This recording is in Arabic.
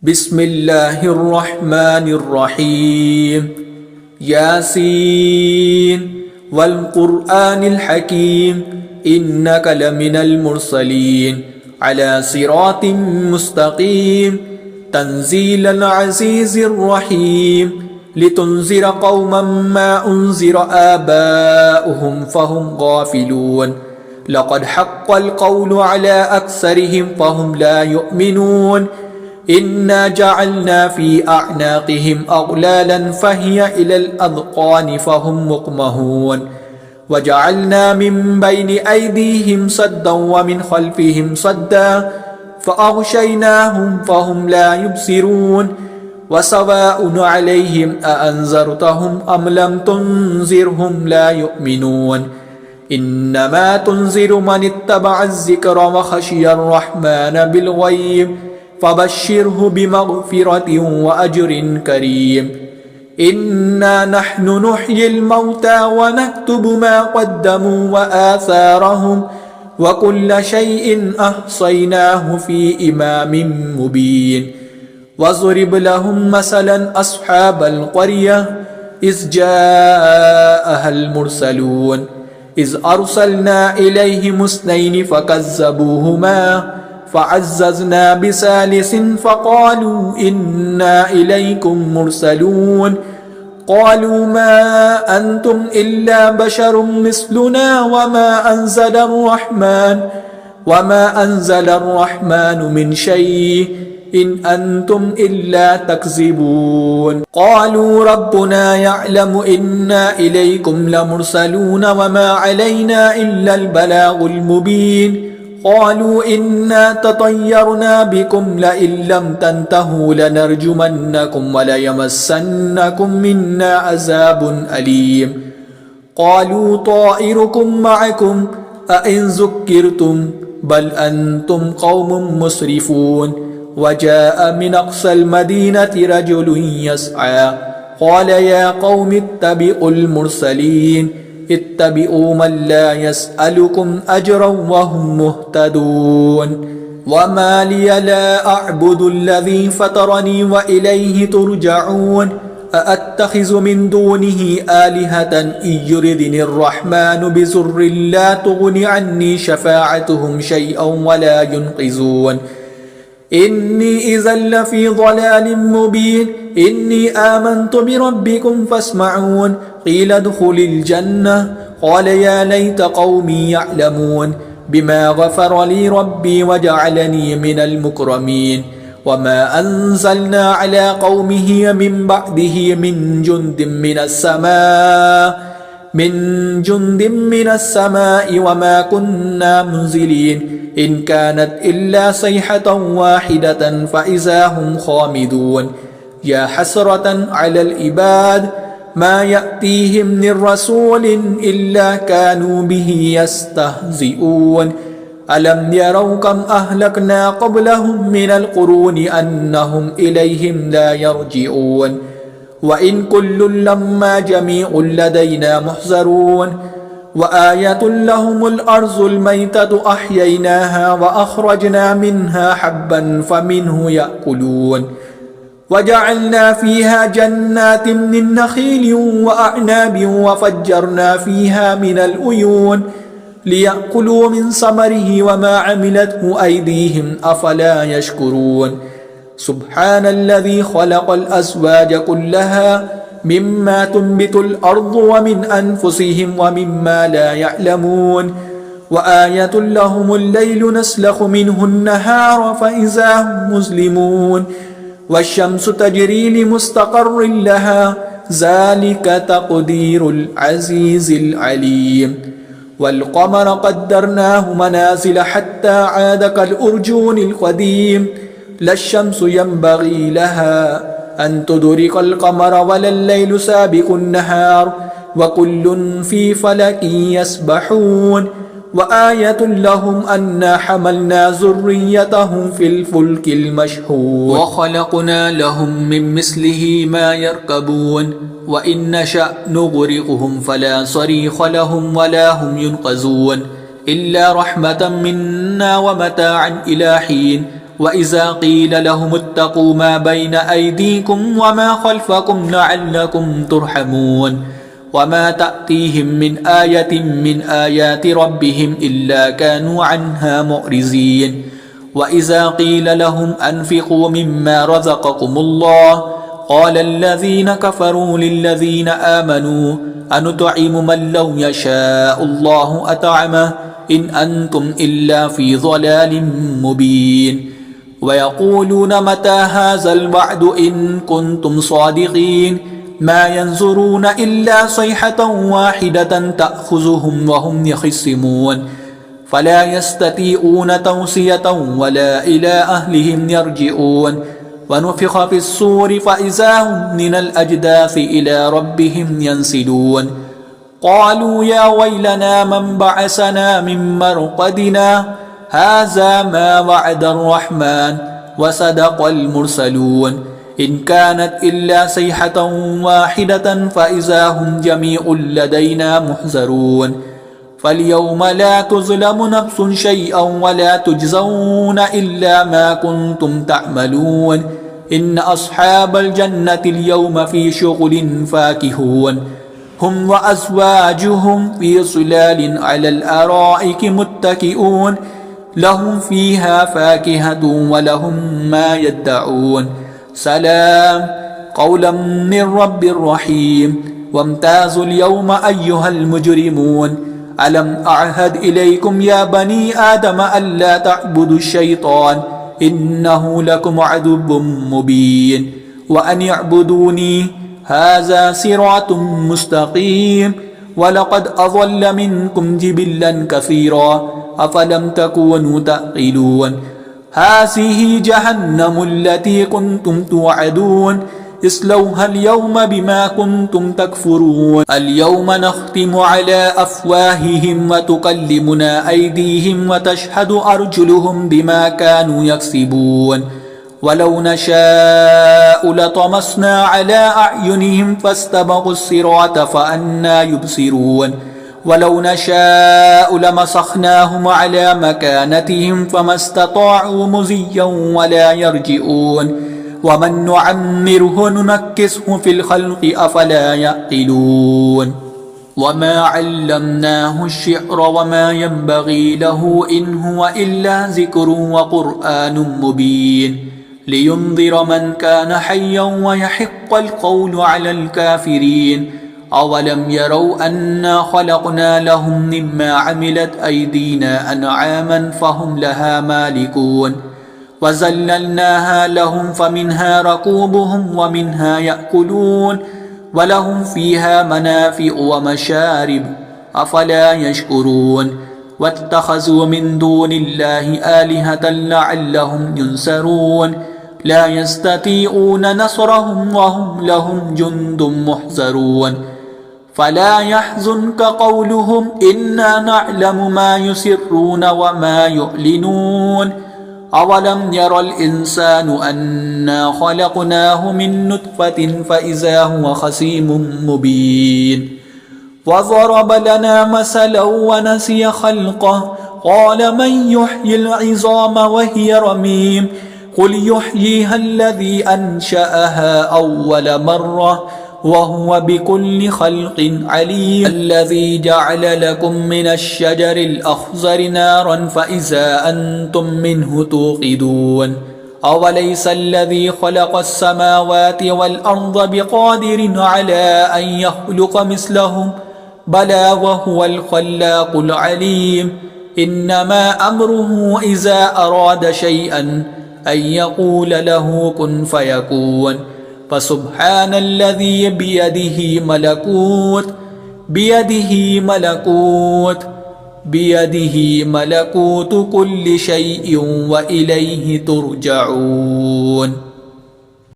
بسم الله الرحمن الرحيم ياسين والقرآن الحكيم إنك لمن المرسلين على صراط مستقيم تنزيل العزيز الرحيم لتنذر قوما ما أنذر آباؤهم فهم غافلون لقد حق القول على أكثرهم فهم لا يؤمنون إنا جعلنا في أعناقهم أغلالا فهي إلى الأذقان فهم مقمحون وجعلنا من بين أيديهم سدا ومن خلفهم سدا فأغشيناهم فهم لا يبصرون وسواء عليهم أأنذرتهم أم لم تنذرهم لا يؤمنون إنما تنذر من اتبع الذكر وخشي الرحمن بالغيب فبشره بمغفرة وأجر كريم إنا نحن نحيي الموتى ونكتب ما قدموا وآثارهم وكل شيء أحصيناه في إمام مبين واضرب لهم مثلا أصحاب القرية إذ جاءها المرسلون إذ أرسلنا إليهم اثنين فكذبوهما فعززنا بثالث فقالوا إنا إليكم مرسلون قالوا ما أنتم إلا بشر مثلنا وما أنزل الرحمن من شيء إن أنتم إلا تكذبون قالوا ربنا يعلم إنا إليكم لمرسلون وما علينا إلا البلاغ المبين قالوا إنا تطيرنا بكم لئن لم تنتهوا لنرجمنكم وليمسنكم منا عذاب أليم قالوا طائركم معكم أئن ذكرتم بل أنتم قوم مسرفون وجاء من أقصى المدينة رجل يسعى قال يا قوم اتبعوا المرسلين اتبعوا من لا يسألكم أجرا وهم مهتدون وما لي لا أعبد الذي فطرني وإليه ترجعون أأتخذ من دونه آلهة إن يردني الرحمن بضر لا تغن عني شفاعتهم شيئا ولا ينقذون إني إذا لفي ضلال مبين إني آمنت بربكم فاسمعون قيل ادخل الجنة قال يا ليت قومي يعلمون بما غفر لي ربي وجعلني من المكرمين وما أنزلنا على قومه من بعده من جند من السماء وما كنا منزلين إن كانت إلا صيحة واحدة فإذا هم خامدون يا حسرة على العباد ما يأتيهم من رسول إلا كانوا به يستهزئون ألم يروا كم أهلكنا قبلهم من القرون أنهم إليهم لا يرجعون وإن كل لما جميع لدينا محضرون وآية لهم الأرض الميتة أحييناها وأخرجنا منها حبا فمنه يأكلون وجعلنا فيها جنات من نخيل وأعناب وفجرنا فيها من العيون ليأكلوا من ثمره وما عملته أيديهم أفلا يشكرون سبحان الذي خلق الأزواج كلها مما تنبت الأرض ومن أنفسهم ومما لا يعلمون وآية لهم الليل نسلخ منه النهار فإذا هم مظلمون والشمس تجري لمستقر لها ذلك تقدير العزيز العليم والقمر قدرناه منازل حتى عاد كالأرجون القديم لا الشمس ينبغي لها أن تدرك القمر ولا الليل سابق النهار وكل في فلك يسبحون وآية لهم أنا حملنا ذريتهم في الفلك المشحون وخلقنا لهم من مثله ما يركبون وإن نشأ نغرقهم فلا صريخ لهم ولا هم ينقذون إلا رحمة منا ومتاعا إلى حين وإذا قيل لهم اتقوا ما بين أيديكم وما خلفكم لعلكم ترحمون وما تأتيهم من آية من آيات ربهم إلا كانوا عنها معرضين وإذا قيل لهم أنفقوا مما رزقكم الله قال الذين كفروا للذين آمنوا أنطعم من لو يشاء الله أطعمه إن أنتم إلا في ضلال مبين ويقولون متى هذا الوعد إن كنتم صادقين ما ينظرون إلا صيحة واحدة تأخذهم وهم يخصمون فلا يستطيعون توصية ولا إلى أهلهم يرجعون ونفخ في الصور فإذا هم من الأجداث إلى ربهم ينسلون قالوا يا ويلنا من بعثنا من مرقدنا هذا ما وعد الرحمن وصدق المرسلون إن كانت إلا صيحة واحدة فإذا هم جميع لدينا محضرون فاليوم لا تظلم نفس شيئا ولا تجزون إلا ما كنتم تعملون إن أصحاب الجنة اليوم في شغل فاكهون هم وأزواجهم في ظلال على الأرائك متكئون لهم فيها فاكهة ولهم ما يدعون سلام قولا من رب رحيم وامتازوا اليوم أيها المجرمون ألم أعهد إليكم يا بني آدم ألا تعبدوا الشيطان إنه لكم عدو مبين وأن يعبدوني هذا صراط مستقيم ولقد أضل منكم جبلا كثيرا أفلم تكونوا تعقلون هذه جهنم التي كنتم توعدون اصلوها اليوم بما كنتم تكفرون اليوم نختم على أفواههم وتكلمنا أيديهم وتشهد أرجلهم بما كانوا يكسبون ولو نشاء لطمسنا على أعينهم فاستبقوا الصراط فأنى يبصرون ولو نشاء لمسخناهم على مكانتهم فما استطاعوا مزيا ولا يرجعون ومن نعمره ننكسه في الخلق أفلا يعقلون وما علمناه الشعر وما ينبغي له إن هو إلا ذكر وقرآن مبين لينذر من كان حيا ويحق القول على الكافرين أولم يروا أنا خلقنا لهم مما عملت أيدينا أنعاما فهم لها مالكون وزللناها لهم فمنها ركوبهم ومنها يأكلون ولهم فيها منافع ومشارب أفلا يشكرون واتخذوا من دون الله آلهة لعلهم ينصرون لا يستطيعون نصرهم وهم لهم جند محضرون فلا يحزنك قولهم إنا نعلم ما يسرون وما يعلنون أولم ير الإنسان أنا خلقناه من نطفة فإذا هو خصيم مبين وضرب لنا مثلا ونسي خلقه قال من يحيي العظام وهي رميم قل يحييها الذي أنشأها أول مرة وهو بكل خلق عليم الذي جعل لكم من الشجر الأخضر نارا فإذا أنتم منه توقدون أوليس الذي خلق السماوات والأرض بقادر على أن يخلق مثلهم بلى وهو الخلاق العليم إنما أمره إذا أراد شيئا أن يقول له كن فيكون فسبحان الذي بيده ملكوت كل شيء وإليه ترجعون